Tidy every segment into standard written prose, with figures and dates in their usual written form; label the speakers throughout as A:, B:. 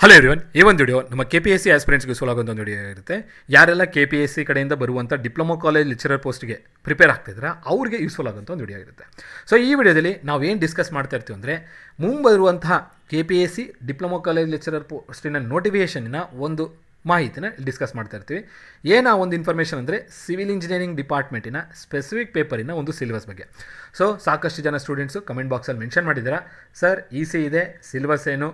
A: Hello everyone, ಈ ಒಂದು video ನಮ್ಮ KPSC ಆಸ್ಪಿರೆಂಟ್ಸ್ಗೆ ಯೂಸ್ಫುಲ್ ಆಗುವಂಥ ಒಂದು ವಿಡಿಯೋ ಇರುತ್ತೆ. ಯಾರೆಲ್ಲ KPSC ಕಡೆಯಿಂದ ಬರುವಂಥ ಡಿಪ್ಲೊಮಾ ಕಾಲೇಜ್ ಲೆಕ್ಚರರ್ ಪೋಸ್ಟ್ಗೆ ಪ್ರಿಪೇರ್ ಆಗ್ತಿದ್ರೆ ಅವ್ರಿಗೆ ಯೂಸ್ಫುಲ್ ಆಗುವಂಥ ಒಂದು ವಿಡಿಯೋ ಇರುತ್ತೆ. ಸೊ ಈ ವಿಡಿಯೋದಲ್ಲಿ ನಾವು ಏನು ಡಿಸ್ಕಸ್ ಮಾಡ್ತಾ ಇರ್ತೀವಿ ಅಂದರೆ, ಮುಂಬರುವಂತಹ KPSC ಡಿಪ್ಲೊಮಾ ಕಾಲೇಜ್ ಲೆಕ್ಚರರ್ ಪೋಸ್ಟಿನ ನೋಟಿಫಿಕೇಷನ್ನ ಒಂದು ಮಾಹಿತಿನ ಡಿಸ್ಕಸ್ ಮಾಡ್ತಾ ಇರ್ತೀವಿ. ಏನು ಒಂದು ಇನ್ಫಾರ್ಮೇಷನ್ ಅಂದರೆ, ಸಿವಿಲ್ ಇಂಜಿನಿಯರಿಂಗ್ ಡಿಪಾರ್ಟ್ಮೆಂಟಿನ ಸ್ಪೆಸಿಫಿಕ್ ಪೇಪರಿನ ಒಂದು ಸಿಲೆಬಸ್ ಬಗ್ಗೆ. ಸೊ ಸಾಕಷ್ಟು ಜನ ಸ್ಟೂಡೆಂಟ್ಸು ಕಮೆಂಟ್ ಬಾಕ್ಸಲ್ಲಿ ಮೆನ್ಷನ್ ಮಾಡಿದ್ದೀರಾ, ಸರ್ EC ಇದೆ, ಸಿಲೆಬಸ್ ಏನು,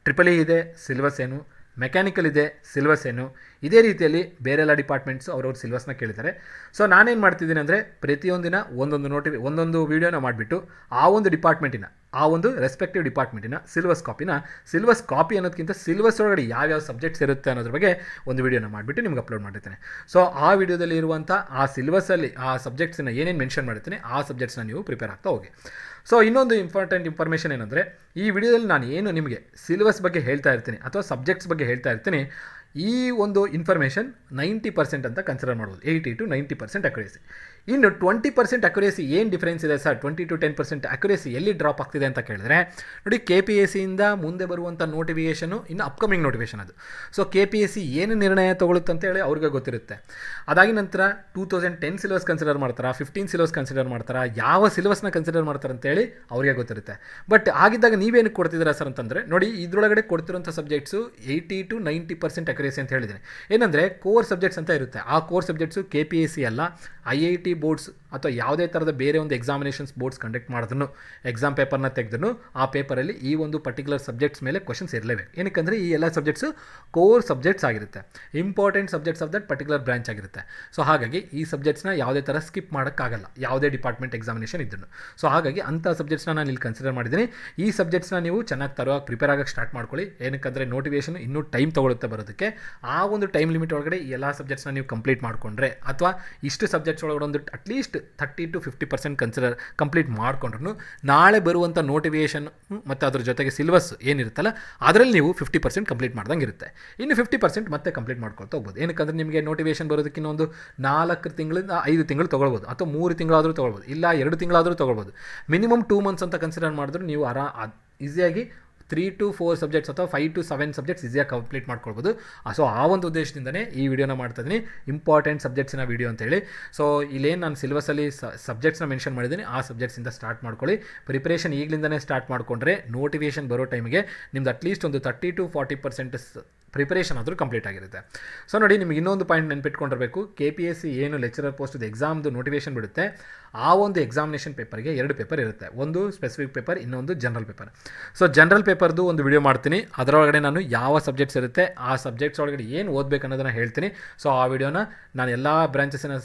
A: ಟ್ರಿಪಲ್ ಇ ಇದೆ, ಸಿಲೆಬಸ್ ಏನು, ಮೆಕ್ಯಾನಿಕಲ್ ಇದೆ, ಸಿಲೆಬಸ್ ಏನು, ಇದೇ ರೀತಿಯಲ್ಲಿ ಬೇರೆಲ್ಲ ಡಿಪಾರ್ಟ್ಮೆಂಟ್ಸು ಅವ್ರವ್ರ ಸಿಲೆಬಸ್ನ ಕೇಳಿದ್ದಾರೆ. ಸೊ ನಾನೇನು ಮಾಡ್ತಿದ್ದೀನಿ ಅಂದರೆ, ಪ್ರತಿಯೊಂದಿನ ಒಂದೊಂದು ವೀಡಿಯೋನ ಮಾಡಿಬಿಟ್ಟು ಆ ಒಂದು ಡಿಪಾರ್ಟ್ಮೆಂಟಿನ, ಆ ಒಂದು ರೆಸ್ಪೆಕ್ಟಿವ್ ಡಿಪಾರ್ಟ್ಮೆಂಟಿನ ಸಿಲೆಬಸ್ ಕಾಪಿ ಅನ್ನೋದಕ್ಕಿಂತ ಸಿಲೆಬಸ್ ಒಳಗಡೆ ಯಾವ್ಯಾವ ಸಬ್ಜೆಕ್ಟ್ಸ್ ಇರುತ್ತೆ ಅನ್ನೋದ್ರ ಬಗ್ಗೆ ಒಂದು ವೀಡಿಯೋನ ಮಾಡಿಬಿಟ್ಟು ನಿಮ್ಗೆ ಅಪ್ಲೋಡ್ ಮಾಡಿರ್ತೇನೆ. ಸೊ ಆ ವಿಡಿಯೋದಲ್ಲಿ ಇರುವಂಥ ಆ ಸಿಲೆಬಸ್ಸಲ್ಲಿ ಆ ಸಬ್ಜೆಕ್ಟ್ಸನ್ನ ಏನೇನು ಮೆನ್ಷನ್ ಮಾಡಿರ್ತೀನಿ ಆ ಸಬ್ಜೆಕ್ಟ್ಸ್ನ ನೀವು ಪ್ರಿಪೇರ್ ಆಗ್ತಾ ಹೋಗಿ. ಸೊ ಇನ್ನೊಂದು ಇಂಪಾರ್ಟೆಂಟ್ ಇನ್ಫಾರ್ಮೇಷನ್ ಏನಂದರೆ, ಈ ವಿಡಿಯೋದಲ್ಲಿ ನಾನು ಏನು ನಿಮಗೆ ಸಿಲೆಬಸ್ ಬಗ್ಗೆ ಹೇಳ್ತಾ ಇರ್ತೀನಿ ಅಥವಾ ಸಬ್ಜೆಕ್ಟ್ಸ್ ಬಗ್ಗೆ ಹೇಳ್ತಾ ಇರ್ತೀನಿ, ಈ ಒಂದು ಇನ್ಫಾರ್ಮೇಷನ್ 90% ಅಂತ ಕನ್ಸಿಡರ್ ಮಾಡ್ಬೋದು. 80 to 90% ಅಕ್ಯುರೇಸಿ. ಇನ್ನು 20% ಅಕ್ಯುರೇಸಿ ಏನು ಡಿಫ್ರೆನ್ಸ್ ಇದೆ ಸರ್, 20 to 10% ಅಕ್ಯುರೇಸಿ ಎಲ್ಲಿ ಡ್ರಾಪ್ ಆಗ್ತಿದೆ ಅಂತ ಕೇಳಿದ್ರೆ, ನೋಡಿ KPSCಯಿಂದ ಮುಂದೆ ಬರುವಂಥ ನೋಟಿಫಿಕೇಷನು ಇನ್ನು ಅಪ್ಕಮಿಂಗ್ ನೋಟಿಫಿಕೇಷನ್ ಅದು. ಸೊ KPSC ಏನು ನಿರ್ಣಯ ತೊಗೊಳುತ್ತೆ ಅಂತೇಳಿ ಅವ್ರಿಗೆ ಗೊತ್ತಿರುತ್ತೆ. ಅದಾಗಿ ನಂತರ 2010 ಸಿಲೆಬಸ್ ಕನ್ಸಿಡರ್ ಮಾಡ್ತಾರಾ, 15 ಸಿಲೆಬಸ್ ಕನ್ಸಿಡರ್ ಮಾಡ್ತಾರಾ, ಯಾವ ಸಿಲೆಬಸ್ನ ಕನ್ಸಿಡರ್ ಮಾಡ್ತಾರೆ ಅಂತೇಳಿ ಅವ್ರಿಗೆ ಗೊತ್ತಿರುತ್ತೆ. ಬಟ್ ಆಗಿದ್ದಾಗ ನೀವೇನಕ್ಕೆ ಕೊಡ್ತಿದ್ದೀರಾ ಸರ್ ಅಂತಂದರೆ, ನೋಡಿ ಇದರೊಳಗಡೆ ಕೊಡ್ತಿರೋಂಥ ಸಬ್ಜೆಕ್ಟ್ಸು 80 to 90% ಅಕ್ಯುರೇಸಿ ಅಂತ ಹೇಳಿದ್ದೀನಿ. ಏನಂದರೆ ಕೋರ್ ಸಬ್ಜೆಕ್ಟ್ಸ್ ಅಂತ ಇರುತ್ತೆ. ಆ ಕೋರ್ ಸಬ್ಜೆಕ್ಟ್ಸು KPSC ಅಲ್ಲ, IIT ಬೋರ್ಡ್ಸ್ ಅಥವಾ ಯಾವುದೇ ಥರದ ಬೇರೆ ಒಂದು ಎಕ್ಸಾಮಿನೇಷನ್ಸ್ ಬೋರ್ಡ್ಸ್ ಕಂಡಕ್ಟ್ ಮಾಡಿದ್ರು, ಎಕ್ಸಾಮ್ ಪೇಪರ್ನ ತೆಗೆದ್ರು, ಆ ಪೇಪರಲ್ಲಿ ಈ ಒಂದು ಪರ್ಟಿಕ್ಯುಲರ್ ಸಬ್ಜೆಕ್ಟ್ಸ್ ಮೇಲೆ ಕ್ವಶನ್ಸ್ ಇರಲೇಬೇಕು. ಏನಕ್ಕಂದರೆ ಈ ಎಲ್ಲ ಸಬ್ಜೆಕ್ಟ್ಸು ಕೋರ್ ಸಬ್ಜೆಕ್ಟ್ಸ್ ಆಗಿರುತ್ತೆ, important subjects of that particular branch ಆಗಿರುತ್ತೆ. ಸೊ ಹಾಗಾಗಿ ಈ ಸಬ್ಜೆಕ್ಟ್ಸ್ನ ಯಾವುದೇ ಥರ ಸ್ಕಿಪ್ ಮಾಡೋಕ್ಕಾಗಲ್ಲ, ಯಾವುದೇ ಡಿಪಾರ್ಟ್ಮೆಂಟ್ ಎಕ್ಸಾಮಿನೇಷನ್ ಇದ್ದರು. ಸೊ ಹಾಗಾಗಿ ಅಂಥ ಸಬ್ಜೆಕ್ಟ್ಸ್ನ ನಾನು ಇಲ್ಲಿ ಕನ್ಸಿಡರ್ ಮಾಡಿದ್ದೀನಿ. ಈ ಸಬ್ಜೆಕ್ಟ್ಸ್ನ ನೀವು ಚೆನ್ನಾಗಿ ತರುವಾಗಿ ಪ್ರಿಪೇರ್ ಆಗೋಕ್ಕೆ ಸ್ಟಾರ್ಟ್ ಮಾಡ್ಕೊಳ್ಳಿ. ಏನಕ್ಕಂದರೆ ನೋಟಿಫಿಕೇಷನ್ ಇನ್ನೂ ಟೈಮ್ ತೊಗೊಳುತ್ತೆ ಬರೋದಕ್ಕೆ. ಆ ಒಂದು ಟೈಮ್ ಲಿಮಿಟ್ ಒಳಗಡೆ ಈ ಎಲ್ಲ ಸಬ್ಜೆಕ್ಟ್ಸ್ನ ನೀವು ಕಂಪ್ಲೀಟ್ ಮಾಡಿಕೊಂಡ್ರೆ, ಅಥವಾ ಇಷ್ಟು ಸಬ್ಜೆಕ್ಟ್ಸ್ ಒಳಗಡೆ ಒಂದು ಅಟ್ಲೀಸ್ಟ್ 30 to 50% ಕಂಪ್ಲೀಟ್ ಮಾಡಿಕೊಂಡ್ರು, ನಾಳೆ ಬರುವಂಥ ನೋಟಿಫಿಕೇಷನ್ ಮತ್ತು ಅದ್ರ ಜೊತೆಗೆ ಸಿಲೆಬಸ್ ಏನಿರುತ್ತಲ್ಲ ಅದರಲ್ಲಿ ನೀವು 50% ಕಂಪ್ಲೀಟ್ ಮಾಡ್ದಂಗೆ ಇರುತ್ತೆ. ಇನ್ನು 50% ಮತ್ತೆ ಕಂಪ್ಲೀಟ್ ಮಾಡ್ಕೊಳ್ತಾ ಹೋಗ್ಬೋದು. ಏನಕ್ಕಂದರೆ ನಿಮಗೆ ನೋಟಿಫಿಕೇಷನ್ ಬರೋದಕ್ಕೆ ಇನ್ನೊಂದು 4 ತಿಂಗಳಿಂದ 5 ತಿಂಗಳು ತೊಗೊಳ್ಬೋದು, ಅಥವಾ 3 ತಿಂಗಳಾದರೂ ತೊಗೊಳ್ಬೋದು, ಇಲ್ಲ 2 ತಿಂಗಳಾದರೂ ತೊಗೊಳ್ಬೋದು. ಮಿನಿಮಮ್ 2 months ಅಂತ ಕನ್ಸಿಡರ್ ಮಾಡಿದ್ರು ನೀವು ಈಸಿಯಾಗಿ 3 to 4 ಸಬ್ಜೆಕ್ಟ್ಸ್ ಅಥವಾ 5 to 7 ಸಬ್ಜೆಕ್ಟ್ಸ್ ಈಸಿಯಾಗಿ ಕಂಪ್ಲೀಟ್ ಮಾಡ್ಕೊಳ್ಬೋದು. ಸೊ ಆ ಒಂದು ಉದ್ದೇಶದಿಂದನೇ ಈ ವಿಡಿಯೋನ ಮಾಡ್ತಾಯಿದ್ದೀನಿ, ಇಂಪಾರ್ಟೆಂಟ್ ಸಬ್ಜೆಕ್ಟ್ಸಿನ ವಿಡಿಯೋ ಅಂತೇಳಿ. ಸೊ ಇಲ್ಲೇನು ನಾನು ಸಿಲೆಬಸಲ್ಲಿ ಸಬ್ಜೆಕ್ಟ್ಸ್ನ ಮೆನ್ಷನ್ ಮಾಡಿದ್ದೀನಿ, ಆ ಸಬ್ಜೆಕ್ಟ್ಸಿಂದ ಸ್ಟಾರ್ಟ್ ಮಾಡ್ಕೊಳ್ಳಿ. ಪ್ರಿಪ್ರೇಷನ್ ಈಗಲಿಂದನೇ ಸ್ಟಾರ್ಟ್ ಮಾಡಿಕೊಂಡ್ರೆ ನೋಟಿಫಿಕೇಷನ್ ಬರೋ ಟೈಮಿಗೆ ನಿಮ್ದು ಅಟ್ಲೀಸ್ಟ್ ಒಂದು 30 to 40% ಪ್ರಿಪರೇಷನ್ ಆದರೂ ಕಂಪ್ಲೀಟ್ ಆಗಿರುತ್ತೆ. ಸೊ ನೋಡಿ, ನಿಮಗೆ ಇನ್ನೊಂದು ಪಾಯಿಂಟ್ ನೆನ್ಪಿಟ್ಕೊಂಡಿರಬೇಕು, KPSC ಏನು ಲೆಕ್ಚರರ್ ಪೋಸ್ಟ್ದು ಎಕ್ಸಾಮ್ದು ನೋಟಿಫಿಕೇಷನ್ ಬಿಡುತ್ತೆ, ಆ ಒಂದು ಎಕ್ಸಾಮಿನೇಷನ್ ಪೇಪರ್ಗೆ 2 ಪೇಪರ್ ಇರುತ್ತೆ. ಒಂದು ಸ್ಪೆಸಿಫಿಕ್ ಪೇಪರ್, ಇನ್ನೊಂದು ಜನರಲ್ ಪೇಪರ್. ಸೊ ಜನರಲ್ ಪೇಪರ್ದು ಒಂದು ವಿಡಿಯೋ ಮಾಡ್ತೀನಿ, ಅದರೊಳಗಡೆ ನಾನು ಯಾವ ಸಬ್ಜೆಕ್ಟ್ಸ್ ಇರುತ್ತೆ ಆ ಸಬ್ಜೆಕ್ಟ್ಸ್ ಒಳಗಡೆ ಏನು ಓದಬೇಕು ಅನ್ನೋದನ್ನು ಹೇಳ್ತೀನಿ. ಸೊ ಆ ವಿಡಿಯೋನ ನಾನು ಎಲ್ಲ ಬ್ರಾಂಚಸ್ಸಿನ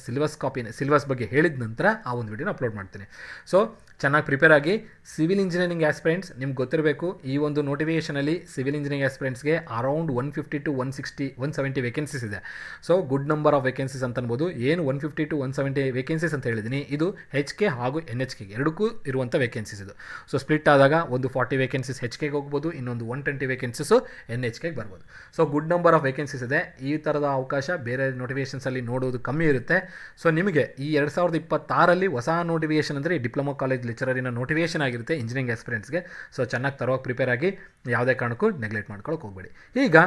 A: ಸಿಲೆಬಸ್ ಬಗ್ಗೆ ಹೇಳಿದ ನಂತರ ಆ ಒಂದು ವಿಡಿಯೋನ ಅಪ್ಲೋಡ್ ಮಾಡ್ತೀನಿ. ಸೊ ಚೆನ್ನಾಗಿ ಪ್ರಿಪೇರ್ ಆಗಿ. ಸಿವಿಲ್ ಇಂಜಿನಿಯರಿಂಗ್ ಆಸ್ಪಿರೆಂಟ್ಸ್ ನಿಮ್ಗೆ ಗೊತ್ತಿರಬೇಕು, ಈ ಒಂದು ನೋಟಿಫಿಕೇಷನಲ್ಲಿ ಸಿವಿಲ್ ಇಂಜಿನಿಯರಿಂಗ್ ಆಸ್ಪಿರೆಂಟ್ಸ್ಗೆ ಅರೌಂಡ್ 150 to 160, 170 ವೇಕೆನ್ಸೀಸ್ ಇದೆ. So good number of vacancies ಅಂತ ಅನ್ಬೋದು. ಏನು 150 to 170 ವೇಕೆನ್ಸೀಸ್ ಅಂತ ಹೇಳಿದ್ದೀನಿ, ಇದು HK ಹಾಗೂ NHK ಎರಡಕ್ಕೂ ಇರುವಂಥ ವೇಕೆನ್ಸೀಸ್ ಇದು. ಸೊ ಸ್ಪ್ಲಿಟ್ ಆದಾಗ ಒಂದು 40 ವೇಕೆನ್ಸೀಸ್ HKಗೆ ಹೋಗ್ಬೋದು, ಇನ್ನೊಂದು 120 ವೇಕೆನ್ಸೀಸು NHKಗೆ ಬರ್ಬೋದು. So good number of vacancies ಇದೆ. ಈ ಥರದ ಅವಕಾಶ ಬೇರೆ ನೋಟಿಫಿಕೇಷನ್ಸಲ್ಲಿ ನೋಡೋದು ಕಮ್ಮಿ ಇರುತ್ತೆ. ಸೊ ನಿಮಗೆ ಈ 2026 ಹೊಸ ನೋಟಿಫಿಕೇಷನ್ ಅಂದರೆ ಡಿಪ್ಲೊಮಾ ಕಾಲೇಜ್ ಲೆಕ್ಚರರಿನ ನೋಟಿಫಿಕೇಷನ್ ಆಗಿರುತ್ತೆ ಇಂಜಿನಿಯರಿಂಗ್ ಆಸ್ಪಿರೆಂಟ್ಸ್ಗೆ. ಸೊ ಚೆನ್ನಾಗಿ ತರೋಕೆ ಪ್ರಿಪೇರ್ ಆಗಿ, ಯಾವುದೇ ಕಾರಣಕ್ಕೂ ನೆಗ್ಲೆಕ್ಟ್ ಮಾಡ್ಕೊಳ್ಳೋಕೆ ಹೋಗಬೇಡಿ. ಈಗ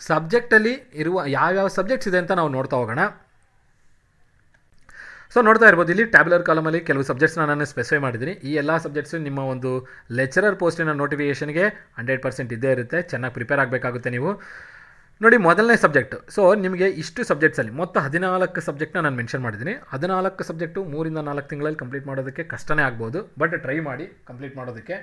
A: ಸಬ್ಜೆಕ್ಟಲ್ಲಿ ಇರುವ ಯಾವ್ಯಾವ ಸಬ್ಜೆಕ್ಟ್ಸ್ ಇದೆ ಅಂತ ನಾವು ನೋಡ್ತಾ ಹೋಗೋಣ. ಸೊ ನೋಡ್ತಾ ಇರ್ಬೋದು, ಇಲ್ಲಿ ಟ್ಯಾಬ್ಯುಲರ್ ಕಾಲಮಲ್ಲಿ ಕೆಲವು ಸಬ್ಜೆಕ್ಟ್ಸ್ನ ನಾನು ಸ್ಪೆಸಿಫೈ ಮಾಡಿದ್ದೀನಿ. ಈ ಎಲ್ಲ ಸಬ್ಜೆಕ್ಟ್ಸು ನಿಮ್ಮ ಒಂದು ಲೆಕ್ಚರರ್ ಪೋಸ್ಟಿನ ನೋಟಿಫಿಕೇಷನ್ಗೆ 100% ಇದ್ದೇ ಇರುತ್ತೆ. ಚೆನ್ನಾಗಿ ಪ್ರಿಪೇರ್ ಆಗಬೇಕಾಗುತ್ತೆ ನೀವು. ನೋಡಿ, ಮೊದಲನೇ ಸಬ್ಜೆಕ್ಟು. ಸೊ ನಿಮಗೆ ಇಷ್ಟು ಸಬ್ಜೆಕ್ಟ್ಸಲ್ಲಿ ಮೊತ್ತ 14 ಸಬ್ಜೆಕ್ಟ್ನ ನಾನು ಮೆನ್ಷನ್ ಮಾಡಿದ್ದೀನಿ. 14 ಸಬ್ಜೆಕ್ಟು 3 ಇಂದ 4 ತಿಂಗಳಲ್ಲಿ ಕಂಪ್ಲೀಟ್ ಮಾಡೋದಕ್ಕೆ ಕಷ್ಟನೇ ಆಗ್ಬೋದು, ಬಟ್ ಟ್ರೈ ಮಾಡಿ ಕಂಪ್ಲೀಟ್ ಮಾಡೋದಕ್ಕೆ.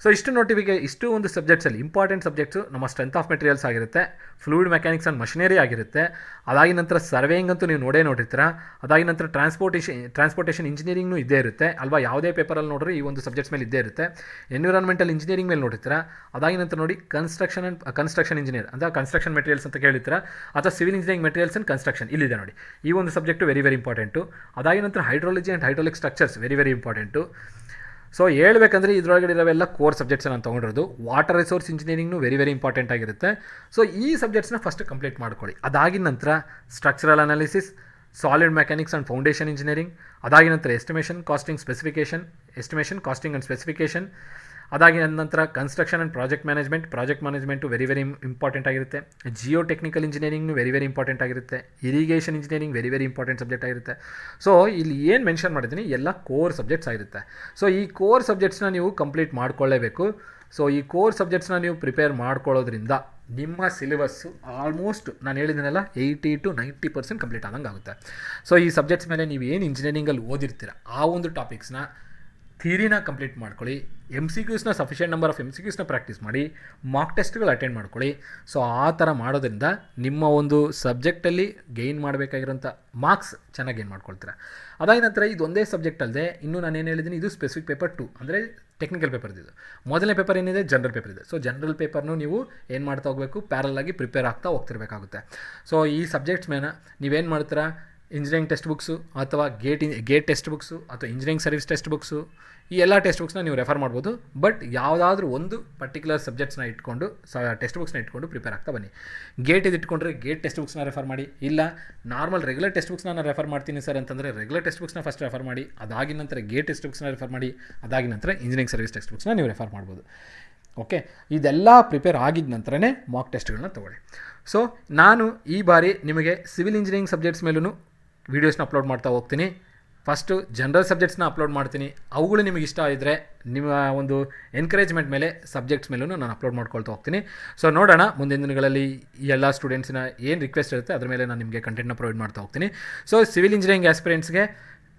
A: ಸೊ ಇಷ್ಟು ಒಂದು ಸಬ್ಜೆಕ್ಟ್ಸಲ್ಲಿ ಇಂಪಾರ್ಟೆಂಟ್ ಸಬ್ಜೆಕ್ಟ್ಸು ನಮ್ಮ ಸ್ಟ್ರೆಂತ್ ಆಫ್ ಮೆಟೀರಿಯಲ್ಸ್ ಆಗಿರುತ್ತೆ, ಫ್ಲೂಯಿಡ್ ಮೆಕ್ಯಾನಿಕ್ಸ್ ಆ್ಯಂಡ್ ಮಷಿನರಿ ಆಗಿರುತ್ತೆ. ಅದಾಗಿ ನಂತರ ಸರ್ವೇಯಿಂಗ್ ಅಂತೂ ನೀವು ನೋಡಿರ್ತೀರ. ಅದಾಗಿ ನಂತರ ಟ್ರಾನ್ಸ್ಪೋರ್ಟೇಷನ್ ಇಂಜಿನಿಯರಿಂಗ್ನೂ ಇದ್ದೇ ಇರುತ್ತೆ ಅಲ್ವಾ, ಯಾವುದೇ ಪೇಪರಲ್ಲಿ ನೋಡ್ರಿ ಈ ಒಂದು ಸಬ್ಜೆಕ್ಟ್ಸ್ ಮೇಲೆ ಇದ್ದೇ ಇರುತ್ತೆ. ಎನ್ವಿರಾನ್ಮೆಂಟಲ್ ಇಂಜಿನಿಯರಿಂಗ್ ಮೇಲೆ ನೋಡಿರ್ತೀರ. ಅದಾಗಿ ನಂತರ ನೋಡಿ ಕನ್ಸ್ಟ್ರಕ್ಷನ್ ಇಂಜಿನಿಯರ್ ಅಂದರೆ ಕನ್ಸ್ಟ್ರಕ್ಷನ್ ಮೆಟೀರಿಯಲ್ಸ್ ಅಂತ ಕೇಳಿರ್ತೀರ, ಅಥವಾ civil engineering materials and construction ಇಲ್ಲಿದೆ ನೋಡಿ. ಈ ಒಂದು ಸಬ್ಜೆಕ್ಟು ವೆರಿ ಇಂಪಾರ್ಟೆಂಟು. ಅದಾಗಿ ನಂತರ hydrology and hydraulic structures very important. So ಹೇಳ್ಬೇಕಂದ್ರೆ ಇದರೊಳಗಡೆ ಇರೋವೆಲ್ಲ ಕೋರ್ ಸಬ್ಜೆಕ್ಟ್ಸ್ ನಾನು ತೊಗೊಂಡಿರೋದು. ವಾಟರ್ ರಿಸೋರ್ಸ್ ಇಂಜಿನಿಯರಿಂಗ್ನು ವೆರಿ ಇಂಪಾರ್ಟೆಂಟ್ ಆಗಿರುತ್ತೆ. ಸೊ ಈ ಸಬ್ಜೆಕ್ಟ್ಸ್ನ ಫಸ್ಟ್ ಕಂಪ್ಲೀಟ್ ಮಾಡ್ಕೊಳ್ಳಿ. ಅದಾಗಿದ ನಂತರ structural analysis, solid mechanics and foundation engineering, ಅದಾಗಿ ನಂತರ ಎಸ್ಟಿಮೇಷನ್ ಕಾಸ್ಟಿಂಗ್ ಆ್ಯಂಡ್ ಸ್ಪೆಸಿಫಿಕೇಷನ್, ಅದಾಗಿ ನಂತರ construction and project management very very important ಆಗಿರುತ್ತೆ. ಜಿಯೋ ಟೆಕ್ನಿಕಲ್ ಇಂಜಿನಿಯರಿಂಗ್ನು ವೆರಿ ವೆರಿ ಇಂಪಾರ್ಟೆಂಟ್ ಆಗಿರುತ್ತೆ. Irrigation engineering very very important subject ಆಗಿರುತ್ತೆ. ಸೊ ಇಲ್ಲಿ ಏನು ಮೆನ್ಷನ್ ಮಾಡಿದ್ದೀನಿ ಎಲ್ಲ ಕೋರ್ ಸಬ್ಜೆಕ್ಟ್ಸ್ ಆಗಿರುತ್ತೆ. ಸೊ ಈ ಕೋರ್ ಸಬ್ಜೆಕ್ಟ್ಸ್ನ ನೀವು ಕಂಪ್ಲೀಟ್ ಮಾಡ್ಕೊಳ್ಳೇಬೇಕು. ಸೊ ಈ ಕೋರ್ ಸಬ್ಜೆಕ್ಟ್ಸ್ನ ನೀವು ಪ್ರಿಪೇರ್ ಮಾಡ್ಕೊಳ್ಳೋದ್ರಿಂದ ನಿಮ್ಮ ಸಿಲೆಬಸ್ಸು ಆಲ್ಮೋಸ್ಟ್ ನಾನು ಹೇಳಿದ್ದೀನಲ್ಲ 80 to 90% ಕಂಪ್ಲೀಟ್ ಆದಂಗೆ ಆಗುತ್ತೆ. ಸೊ ಈ ಸಬ್ಜೆಕ್ಟ್ಸ್ ಮೇಲೆ ನೀವು ಏನು ಇಂಜಿನಿಯರಿಂಗಲ್ಲಿ ಓದಿರ್ತೀರ ಆ ಒಂದು ಟಾಪಿಕ್ಸ್ನ ಥಿಯರಿನ ಕಂಪ್ಲೀಟ್ ಮಾಡ್ಕೊಳ್ಳಿ. MCQsನ ಸಫಿಷಿಯೆಂಟ್ ನಂಬರ್ ಆಫ್ MCQsನ ಪ್ರಾಕ್ಟೀಸ್ ಮಾಡಿ, ಮಾಕ್ ಟೆಸ್ಟ್ಗಳು ಅಟೆಂಡ್ ಮಾಡ್ಕೊಳ್ಳಿ. ಸೊ ಆ ಥರ ಮಾಡೋದ್ರಿಂದ ನಿಮ್ಮ ಒಂದು ಸಬ್ಜೆಕ್ಟಲ್ಲಿ ಗೇನ್ ಮಾಡಬೇಕಾಗಿರೋಂಥ ಮಾರ್ಕ್ಸ್ ಚೆನ್ನಾಗಿ ಗೇನ್ ಮಾಡ್ಕೊಳ್ತೀರ. ಅದಾದ ನಂತರ ಇದೊಂದೇ ಸಬ್ಜೆಕ್ಟ್ ಅಲ್ಲದೆ ಇನ್ನೂ ನಾನೇನು ಹೇಳಿದ್ದೀನಿ, ಇದು ಸ್ಪೆಸಿಫಿಕ್ ಪೇಪರ್ 2 ಅಂದರೆ ಟೆಕ್ನಿಕಲ್ ಪೇಪರ್ ಇದು. ಮೊದಲನೇ ಪೇಪರ್ ಏನಿದೆ ಜನರಲ್ ಪೇಪರ್ ಇದೆ. ಸೊ ಜನರಲ್ ಪೇಪರ್ನು ನೀವು ಏನು ಮಾಡ್ತಾ ಹೋಗಬೇಕು, ಪ್ಯಾರಲಾಗಿ ಪ್ರಿಪೇರ್ ಆಗ್ತಾ ಹೋಗ್ತಿರ್ಬೇಕಾಗುತ್ತೆ. ಸೊ ಈ ಸಬ್ಜೆಕ್ಟ್ಸ್ ಮೇಲೆ ನೀವೇನು ಮಾಡ್ತೀರಾ, ಇಂಜಿನಿಯರಿಂಗ್ ಟೆಕ್ಸ್ಟ್ ಬುಕ್ಸು ಅಥವಾ ಗೇಟ್ ಟೆಕ್ಸ್ಟ್ ಬುಕ್ಸು ಅಥವಾ ಇಂಜಿನಿಯರಿಂಗ್ ಸರ್ವಿಸ್ ಟೆಕ್ಸ್ಟ್ ಬುಕ್ಸು ಈ ಎಲ್ಲ ಟೆಕ್ಸ್ಟ್ ಬುಕ್ಸ್ನ ನೀವು ರೆಫರ್ ಮಾಡ್ಬೋದು. ಬಟ್ ಯಾವುದಾದ್ರೂ ಒಂದು ಪರ್ಟಿಕ್ಯುಲರ್ ಸಬ್ಜೆಕ್ಟ್ಸ್ನ ಇಟ್ಕೊಂಡು ಟೆಕ್ಸ್ಟ್ ಬುಕ್ಸ್ನ ಇಟ್ಕೊಂಡು ಪ್ರಿಪೇರ್ ಆಗ್ತಾ ಬನ್ನಿ. ಗೇಟ್ ಇಟ್ಕೊಂಡ್ರೆ ಗೇಟ್ ಟೆಕ್ಸ್ಟ್ ಬುಕ್ಸ್ನ ರೆಫರ್ ಮಾಡಿ. ಇಲ್ಲ ನಾರ್ಮಲ್ ರೆಗ್ಯುಲರ್ ಟೆಕ್ಸ್ಟ್ ಬುಕ್ಸ್ನ ನಾನು ರೆಫರ್ ಮಾಡ್ತೀನಿ ಸರ್ ಅಂತಂದರೆ ರೆಗ್ಯುಲರ್ ಟೆಕ್ಸ್ಟ್ ಬುಕ್ಸ್ನ ಫಸ್ಟ್ ರೆಫರ್ ಮಾಡಿ. ಅದಾಗಿನ ನಂತರ ಗೇಟ್ ಟೆಕ್ಸ್ಟ್ ಬುಕ್ಸ್ನ ರೆಫರ್ ಮಾಡಿ. ಅದಾಗಿನ ನಂತರ ಇಂಜಿನಿಯರಿಂಗ್ ಸರ್ವಿಸ್ ಟೆಕ್ಸ್ಟ್ ಬುಕ್ಸ್ನ ನೀವು ರೆಫರ್ ಮಾಡ್ಬೋದು. ಓಕೆ, ಇದೆಲ್ಲ ಪ್ರಿಪೇರ್ ಆಗಿದ ನಂತರನೇ ಮಾಕ್ ಟೆಸ್ಟ್ಗಳನ್ನ ತೊಗೊಳ್ಳಿ. ಸೊ ನಾನು ಈ ಬಾರಿ ನಿಮಗೆ ಸಿವಿಲ್ ಇಂಜಿನಿಯರಿಂಗ್ ಸಬ್ಜೆಕ್ಟ್ಸ್ ಮೇಲೂ ವೀಡಿಯೋಸ್ನ ಅಪ್ಲೋಡ್ ಮಾಡ್ತಾ ಹೋಗ್ತೀನಿ. ಫಸ್ಟು ಜನರಲ್ ಸಬ್ಜೆಕ್ಟ್ಸ್ನ ಅಪ್ಲೋಡ್ ಮಾಡ್ತೀನಿ. ಅವುಗಳು ನಿಮಗೆ ಇಷ್ಟ ಆಗಿದ್ದರೆ ನಿಮ್ಮ ಒಂದು ಎನ್ಕರೇಜ್ಮೆಂಟ್ ಮೇಲೆ ಸಬ್ಜೆಕ್ಟ್ಸ್ ಮೇಲೂ ನಾನು ಅಪ್ಲೋಡ್ ಮಾಡ್ಕೊಳ್ತಾ ಹೋಗ್ತೀನಿ. ಸೊ ನೋಡೋಣ ಮುಂದಿನ ದಿನಗಳಲ್ಲಿ ಎಲ್ಲ ಸ್ಟೂಡೆಂಟ್ಸ್ನ ಏನು ರಿಕ್ವೆಸ್ಟ್ ಇರುತ್ತೆ ಅದ್ರ ಮೇಲೆ ನಾನು ನಿಮಗೆ ಕಂಟೆಂಟ್ನ ಪ್ರೊವೈಡ್ ಮಾಡ್ತಾ ಹೋಗ್ತೀನಿ. ಸೊ ಸಿವಿಲ್ ಇಂಜಿನಿಯರಿಂಗ್ ಆಸ್ಪಿರೆಂಟ್ಸ್ಗೆ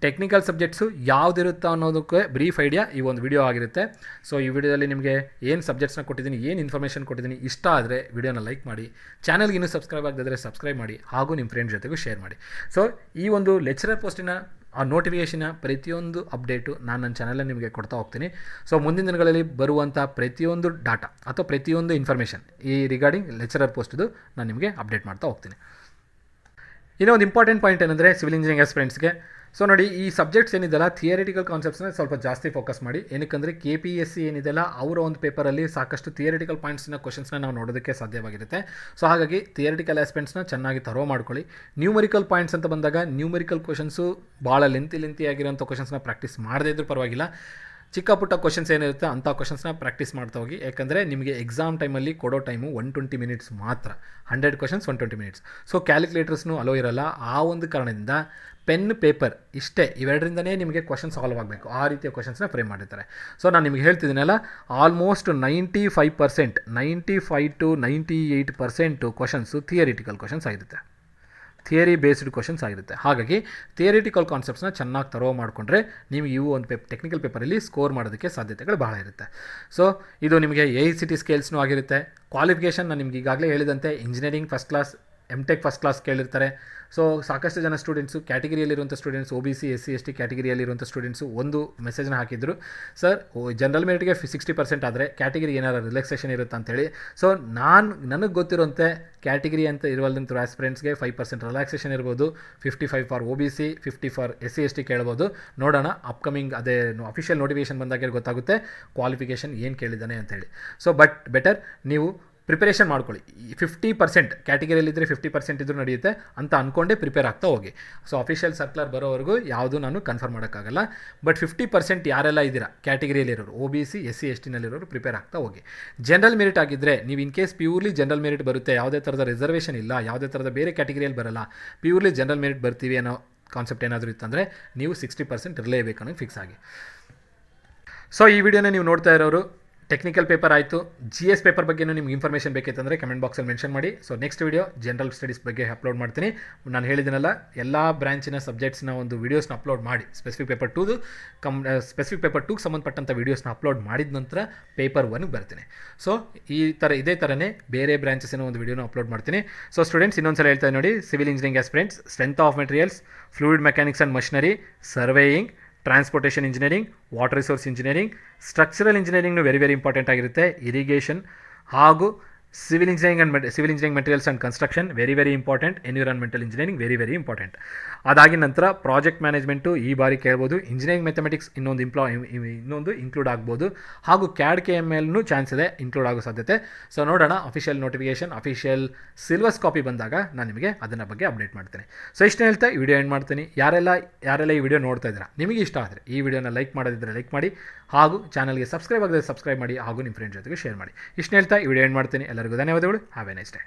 A: ಟೆಕ್ನಿಕಲ್ ಸಬ್ಜೆಕ್ಟ್ಸು ಯಾವುದಿರುತ್ತೋ ಅನ್ನೋದಕ್ಕೆ ಬ್ರೀಫ್ ಐಡಿಯಾ ಈ ಒಂದು ವಿಡಿಯೋ ಆಗಿರುತ್ತೆ. ಸೊ ಈ ವಿಡಿಯೋದಲ್ಲಿ ನಿಮಗೆ ಏನು ಸಬ್ಜೆಕ್ಟ್ಸ್ನ ಕೊಟ್ಟಿದ್ದೀನಿ, ಏನು ಇನ್ಫಾರ್ಮೇಷನ್ ಕೊಟ್ಟಿದ್ದೀನಿ, ಇಷ್ಟ ಆದರೆ ವಿಡಿಯೋನ ಲೈಕ್ ಮಾಡಿ. ಚಾನಲ್ಗೆ ಇನ್ನೂ ಸಬ್ಸ್ಕ್ರೈಬ್ ಆಗದಿದ್ದರೆ ಸಬ್ಸ್ಕ್ರೈಬ್ ಮಾಡಿ, ಹಾಗೂ ನಿಮ್ಮ ಫ್ರೆಂಡ್ ಜೊತೆಗೂ ಶೇರ್ ಮಾಡಿ. ಸೊ ಈ ಒಂದು ಲೆಕ್ಚರರ್ ಪೋಸ್ಟಿನ ಆ ನೋಟಿಫಿಕೇಷನ್ನ ಪ್ರತಿಯೊಂದು ಅಪ್ಡೇಟು ನಾನು ನನ್ನ ಚಾನಲಲ್ಲಿ ನಿಮಗೆ ಕೊಡ್ತಾ ಹೋಗ್ತೀನಿ. ಸೊ ಮುಂದಿನ ದಿನಗಳಲ್ಲಿ ಬರುವಂಥ ಪ್ರತಿಯೊಂದು ಡಾಟಾ ಅಥವಾ ಪ್ರತಿಯೊಂದು ಇನ್ಫಾರ್ಮೇಷನ್ ಈ ರಿಗಾರ್ಡಿಂಗ್ ಲೆಕ್ಚರರ್ ಪೋಸ್ಟ್ದು ನಾನು ನಿಮಗೆ ಅಪ್ಡೇಟ್ ಮಾಡ್ತಾ ಹೋಗ್ತೀನಿ. ಇನ್ನೂ ಒಂದು ಇಂಪಾರ್ಟೆಂಟ್ ಪಾಯಿಂಟ್ ಏನಂದರೆ ಸಿವಿಲ್ ಇಂಜಿನಿಯರಿಂಗ್ ಆಸ್ಪಿರೆಂಟ್ಸ್ಗೆ, ಸೊ ನೋಡಿ ಈ ಸಬ್ಜೆಕ್ಟ್ಸ್ ಏನಿದೆಲ್ಲ ಥಿಯರಿಟಿಕಲ್ ಕಾನ್ಸೆಪ್ಟ್ಸ್ನ ಸ್ವಲ್ಪ ಜಾಸ್ತಿ ಫೋಕಸ್ ಮಾಡಿ. ಏನಕ್ಕಂದರೆ KPSC ಏನಿದೆಲ್ಲ ಅವರ ಒಂದು ಪೇಪರಲ್ಲಿ ಸಾಕಷ್ಟು ಥಿಯರಿಟಿಕಲ್ ಪಾಯಿಂಟ್ಸ್ನ ಕ್ವಶನ್ಸ್ನ ನಾವು ನೋಡೋದಕ್ಕೆ ಸಾಧ್ಯವಾಗಿರುತ್ತೆ. ಸೊ ಹಾಗಾಗಿ ಥಿಯರಿಟಿಕಲ್ ಆಸ್ಪೆಕ್ಟ್ಸ್ನ ಚೆನ್ನಾಗಿ ತರೋ ಮಾಡ್ಕೊಳ್ಳಿ. ನ್ಯೂಮರಿಕಲ್ ಪಾಯಿಂಟ್ಸ್ ಅಂತ ಬಂದಾಗ ನ್ಯೂಮರಿಕಲ್ ಕ್ವಶನ್ಸು ಭಾಳ ಲೆಂತಿ ಆಗಿರೋಂಥ ಕ್ವಶನ್ಸ್ನ ಪ್ರಾಕ್ಟೀಸ್ ಮಾಡದೇ ಇದ್ರೂ ಪರವಾಗಿಲ್ಲ. ಚಿಕ್ಕ ಪುಟ್ಟ ಕ್ವಶನ್ಸ್ ಏನಿರುತ್ತೆ ಅಂಥ ಕ್ವಶನ್ಸ್ನ ಪ್ರಾಕ್ಟೀಸ್ ಮಾಡ್ತಾ ಹೋಗಿ. ಯಾಕಂದರೆ ನಿಮಗೆ ಎಕ್ಸಾಮ್ ಟೈಮಲ್ಲಿ ಕೊಡೋ ಟೈಮು 120 ಮಿನಿಟ್ಸ್ ಮಾತ್ರ. 100 ಕ್ವಶನ್ಸ್ 120 ಮಿನಿಟ್ಸ್. ಸೊ ಕ್ಯಾಲ್ಕುಲೇಟರ್ಸ್ನು ಅಲೋ ಇರಲ್ಲ. ಆ ಒಂದು ಕಾರಣದಿಂದ ಪೆನ್ ಪೇಪರ್ ಇಷ್ಟೇ ಇವೆರಡರಿಂದನೇ ನಿಮಗೆ ಕ್ವಶನ್ ಸಾಲ್ವ್ ಆಗಬೇಕು. ಆ ರೀತಿಯ ಕ್ವಶನ್ಸ್ನ ಫ್ರೇಮ್ ಮಾಡಿರ್ತಾರೆ. ಸೊ ನಾನು ನಿಮಗೆ ಹೇಳ್ತಿದ್ದೀನಲ್ಲ, almost 95% 95 to 98% questions theoretical questions ಆಗಿರುತ್ತೆ, ಥಿಯರಿ ಬೇಸ್ಡ್ ಕ್ವಶನ್ಸ್ ಆಗಿರುತ್ತೆ. ಹಾಗಾಗಿ ಥಿಯರಿಟಿಕಲ್ ಕಾನ್ಸೆಪ್ಟ್ಸ್ನ ಚೆನ್ನಾಗಿ ತರೋ ಮಾಡಿಕೊಂಡ್ರೆ ನಿಮಗೆ ಇವು ಒಂದು ಟೆಕ್ನಿಕಲ್ ಪೇಪರಲ್ಲಿ ಸ್ಕೋರ್ ಮಾಡೋದಕ್ಕೆ ಸಾಧ್ಯತೆಗಳು ಭಾಳ ಇರುತ್ತೆ. ಸೊ ಇದು ನಿಮಗೆ AICT ಸ್ಕೇಲ್ಸ್ನೂ ಆಗಿರುತ್ತೆ. ಕ್ವಾಲಿಫಿಕೇಷನ್ ನಾನು ನಿಮ್ಗೆ ಈಗಾಗಲೇ ಹೇಳಿದಂತೆ engineering first class, MTech first class ಕೇಳಿರ್ತಾರೆ. ಸೊ ಸಾಕಷ್ಟು ಜನ ಸ್ಟೂಡೆಂಟ್ಸು ಕ್ಯಾಟಗಿರಿಯಲ್ಲಿರುವಂಥ ಸ್ಟೂಡೆಂಟ್ಸ್, OBC SC ST ಕ್ಯಾಟಗಿರಿಯಲ್ಲಿರುವಂಥ ಸ್ಟೂಡೆಂಟ್ಸು ಒಂದು ಮೆಸೇಜ್ನ ಹಾಕಿದ್ರು, ಸರ್ ಜನರಲ್ ಮೆರಿಟ್ಗೆ 60% ಆದರೆ ಕ್ಯಾಟಗಿರಿ ಏನಾರು ರಿಲ್ಯಾಕ್ಸೇಷನ್ ಇರುತ್ತೆ ಅಂತೇಳಿ. ಸೊ ನನಗೆ ಗೊತ್ತಿರೋಂತೆ ಕ್ಯಾಟಗಿರಿ ಅಂತ ಇರುವಂಥ ಆಸ್ಪಿರೆಂಟ್ಸ್ಗೆ 5% ರಿಲ್ಯಾಕ್ಸೇಷನ್ ಇರ್ಬೋದು. 55 for OBC, 50 for SC ST ಕೇಳ್ಬೋದು. ನೋಡೋಣ ಅಪ್ಕಮಿಂಗ್ ಅದೇ ಅಫಿಷಿಯಲ್ ನೋಟಿಫಿಕೇಷನ್ ಬಂದಾಗ ಗೊತ್ತಾಗುತ್ತೆ ಕ್ವಾಲಿಫಿಕೇಷನ್ ಏನು ಕೇಳಿದ್ದಾನೆ ಅಂತೇಳಿ. ಸೊ ಬಟ್ ಬೆಟರ್ ನೀವು ಪ್ರಿಪರೇಷನ್ ಮಾಡ್ಕೊಳ್ಳಿ. 50% ಕ್ಯಾಟಗಿರಿಯಲ್ಲಿದ್ದರೆ 50% ಇದ್ರೂ ನಡೆಯುತ್ತೆ ಅಂತ ಅಂದ್ಕೊಂಡೇ ಪ್ರಿಪೇರ್ ಆಗ್ತಾ ಹೋಗಿ. ಸೊ ಅಫಿಷಿಯಲ್ ಸರ್ಕ್ಯುಲರ್ ಬರೋವರೆಗೂ ಯಾವುದು ನಾನು ಕನ್ಫರ್ಮ್ ಮಾಡೋಕ್ಕಾಗಲ್ಲ. ಬಟ್ 50% ಯಾರೆಲ್ಲ ಇದ್ದೀರಾ ಕ್ಯಾಟಗಿರಿಯಲ್ಲಿರೋರು, OBC SC ST ನಲ್ಲಿರೋರು ಪ್ರಿಪೇರ್ ಆಗ್ತಾ ಹೋಗಿ. ಜನರಲ್ ಮೆರಿಟ್ ಆಗಿದ್ದರೆ ನೀವು in case purely general merit ಬರುತ್ತೆ, ಯಾವುದೇ ಥರದ ರಿಸರ್ವೇಷನ್ ಇಲ್ಲ, ಯಾವುದೇ ಥರದ ಬೇರೆ ಕ್ಯಾಟಗಿರಿಯಲ್ಲಿ ಬರಲ್ಲ, ಪ್ಯೂರ್ಲಿ ಜನರಲ್ ಮೆರಿಟ್ ಬರ್ತೀವಿ ಅನ್ನೋ ಕಾನ್ಸೆಪ್ಟ್ ಏನಾದರೂ ಇತ್ತಂದರೆ ನೀವು 60% ಇರಲೇಬೇಕು ಅನ್ನೋದು ಫಿಕ್ಸ್ ಆಗಿ. ಸೊ ಈ ವಿಡಿಯೋನ ನೀವು ನೋಡ್ತಾ ಇರೋರು ಟೆಕ್ನಿಕಲ್ ಪೇಪರ್ ಆಯಿತು. GS ಪೇಪರ್ ಬಗ್ಗೆ ನಿಮ್ಗೆ ಇನ್ಫಾರ್ಮೇಷನ್ ಬೇಕಿತ್ತಂದರೆ ಕಮೆಂಟ್ ಬಾಕ್ಸಲ್ಲಿ ಮೆನ್ಷನ್ ಮಾಡಿ. So next video general studies ಬಗ್ಗೆ ಅಪ್ಲೋಡ್ ಮಾಡ್ತೀನಿ. ನಾನು ಹೇಳಿದ್ದೀನಲ್ಲ, ಎಲ್ಲ ಬ್ರಾಂಚಿನ ಸಬ್ಜೆಕ್ಟ್ಸ್ನ ಒಂದು ವೀಡಿಯೋಸ್ನ ಅಪ್ಲೋಡ್ ಮಾಡಿ ಸ್ಪೆಸಿಫಿಕ್ ಪೇಪರ್ 2ಗೆ ಸಂಬಂಧಪಟ್ಟಂಥ ವೀಡಿಯೋಸ್ನ ಅಪ್ಲೋಡ್ ಮಾಡಿದ ನಂತರ ಪೇಪರ್ 1ಗೆ ಬರ್ತೀನಿ. ಸೊ ಇದೇ ಥರನೇ ಬೇರೆ ಬ್ರಾಂಚಸ್ಸಿನ ಒಂದು ವೀಡಿಯೋನ ಅಪ್ಲೋಡ್ ಮಾಡ್ತೀನಿ. ಸೊ ಸ್ಟೂಡೆಂಟ್ಸ್ ಇನ್ನೊಂದ್ಸಲ ಹೇಳ್ತಾ ನೋಡಿ, civil engineering aspirants strength of materials, fluid mechanics and machinery, surveying, transportation engineering, water resource engineering, structural ಇಂಜಿನಿಯರಿಂಗ್ನು ವೆರಿ ವೆರಿ ಇಂಪಾರ್ಟೆಂಟ್ ಆಗಿರುತ್ತೆ, ಇರಿಗೇಷನ್ ಹಾಗೂ civil engineering materials and construction very important. Environmental engineering very important. ಅದಾಗಿದ ನಂತರ project management ಈ ಬಾರಿ ಕೇಳ್ಬೋದು. Engineering mathematics ಇನ್ನೊಂದು include ಆಗ್ಬೋದು. ಹಾಗೂ ಕ್ಯಾಡ್ KMLನೂ ಚಾನ್ಸ್ ಇದೆ ಇನ್ಕ್ಲೂಡ್ ಆಗೋ ಸಾಧ್ಯತೆ. ಸೊ ನೋಡೋಣ, official notification, official syllabus copy ಬಂದಾಗ ನಾನು ನಿಮಗೆ ಅದನ್ನ ಬಗ್ಗೆ ಅಪ್ಡೇಟ್ ಮಾಡ್ತೀನಿ. ಸೊ ಇಷ್ಟು ಹೇಳ್ತಾ ಈ ವಿಡಿಯೋ ಎಂಡ್ ಮಾಡ್ತೀನಿ. ಯಾರೆಲ್ಲ ಈ ವಿಡಿಯೋ ನೋಡ್ತಾ ಇದ್ದೀರಾ, ನಿಮಗೆ ಇಷ್ಟ ಆದರೆ ಈ ವಿಡಿಯೋನ ಲೈಕ್ ಮಾಡೋದಿದ್ದರೆ ಲೈಕ್ ಮಾಡಿ, ಹಾಗೂ ಚಾನಲ್ಗೆ ಸಬ್ಸ್ಕ್ರೈಬ್ ಆಗದೆ ಸಬ್ಸ್ಕ್ರೈಬ್ ಮಾಡಿ, ಹಾಗೂ ನಿಮ್ಮ ಫ್ರೆಂಡ್ ಜೊತೆಗೆ ಶೇರ್ ಮಾಡಿ. ಇಷ್ಟು ಹೇಳ್ತಾ ಈ ವಿಡಿಯೋ ಎಂಡ್ ಮಾಡ್ತೀನಿ. ಎಲ್ಲರಿಗೂ ಧನ್ಯವಾದಗಳು. Have A nice day.